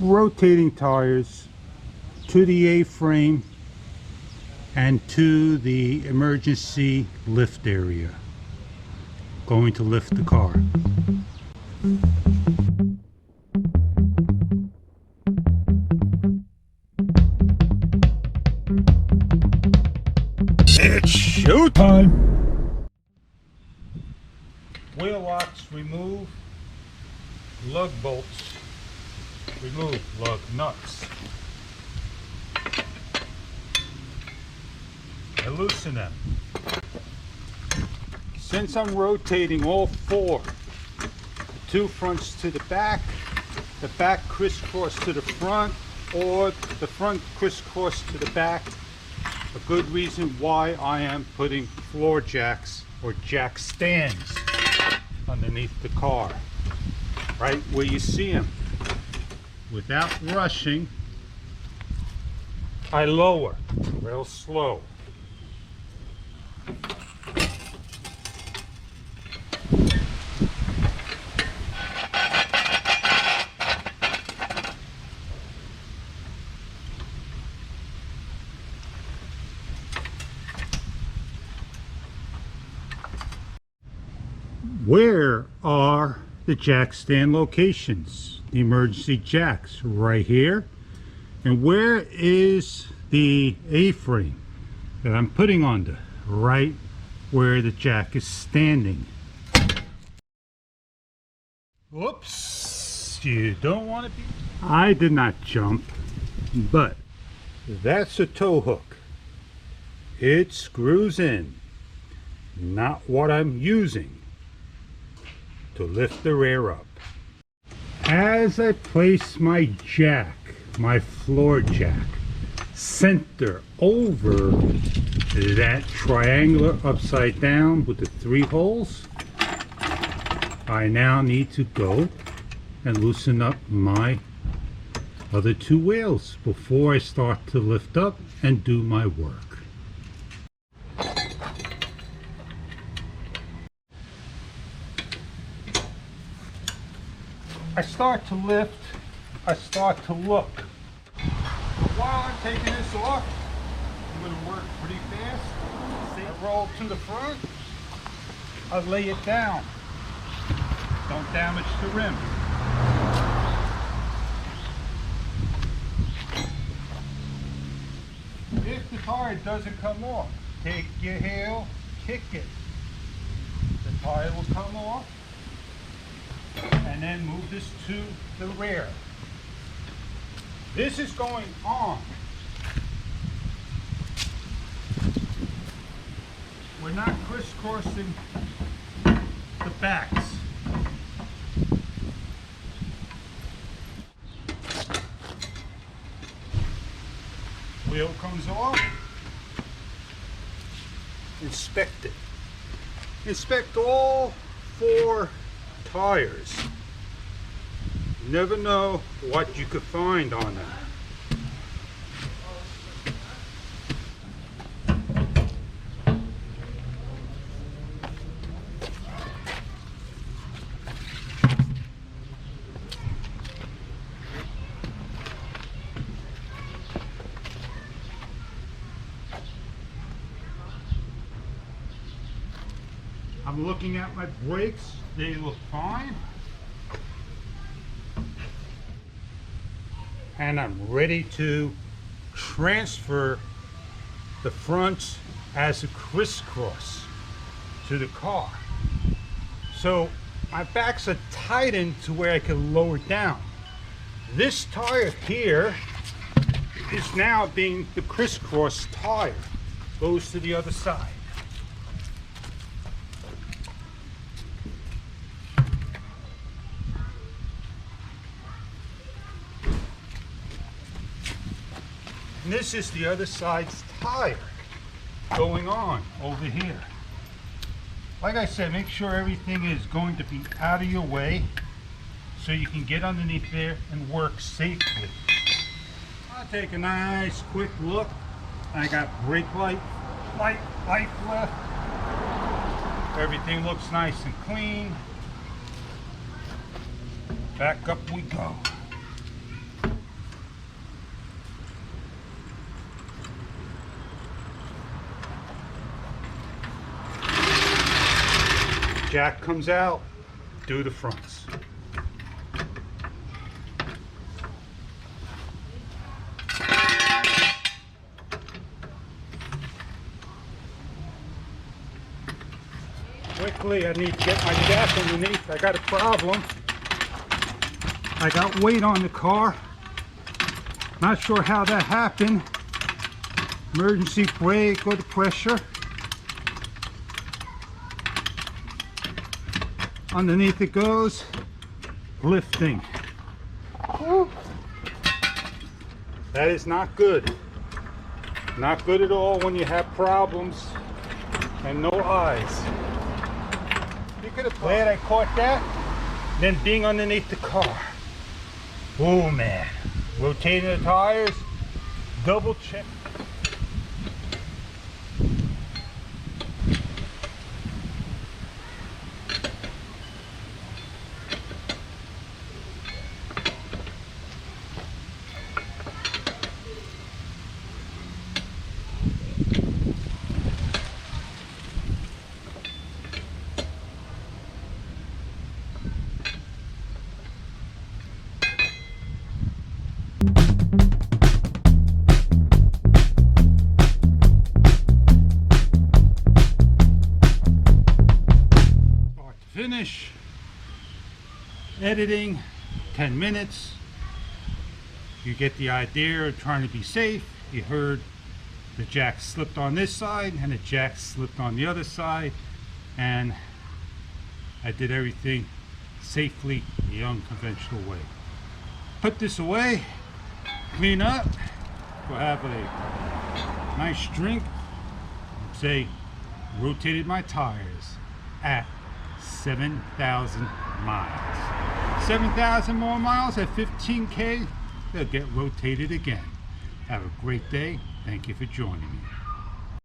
rotating tires to the A-frame and to the emergency lift area. Going to lift the car. It's showtime! Wheel locks remove, lug bolts remove, lug nuts. I loosen them. Since I'm rotating all four, the two fronts to the back crisscross to the front, or the front crisscross to the back, a good reason why I am putting floor jacks or jack stands underneath the car, right where you see them. Without rushing, I lower real slow. Where are the jack stand locations? The emergency jacks right here. And where is the A-frame that I'm putting under? Right where the jack is standing. Whoops, you don't want to be... I did not jump, but that's a tow hook. It screws in, not what I'm using to lift the rear up. As I place my jack, my floor jack, center over that triangular upside down with the 3 holes, I now need to go and loosen up my other 2 wheels before I start to lift up and do my work. I start to lift, I start to look. But while I'm taking this off, I'm going to work pretty fast. See, I roll to the front, I lay it down. Don't damage the rim. If the tire doesn't come off, take your heel, kick it. The tire will come off. And then move this to the rear. This is going on. We're not crisscrossing the backs. Wheel comes off. Inspect it. Inspect all 4 tires. You never know what you could find on them. I'm looking at my brakes. They look fine. And I'm ready to transfer the fronts as a crisscross to the car. So my backs are tightened to where I can lower down. This tire here is now being the crisscross tire. Goes to the other side. And this is the other side's tire going on over here. Like I said, make sure everything is going to be out of your way so you can get underneath there and work safely. I'll take a nice quick look. I got brake light left. Everything looks nice and clean. Back up we go. jack comes out, do the fronts. Quickly, I need to get my jack underneath. I got a problem. I got weight on the car. Not sure how that happened. Emergency brake or the pressure. Underneath it goes. Lifting. Woo. That is not good. Not good at all when you have problems and no eyes. Glad I caught that. Then being underneath the car. Oh man. Rotating the tires. Double check. Finish editing 10 minutes. You get the idea of trying to be safe. You heard the jack slipped on this side and the jack slipped on the other side, and I did everything safely the unconventional way. Put this away, clean up, go have a nice drink, say rotated my tires at 7,000 miles. 7,000 more miles at 15K, they'll get rotated again. Have a great day. Thank you for joining me.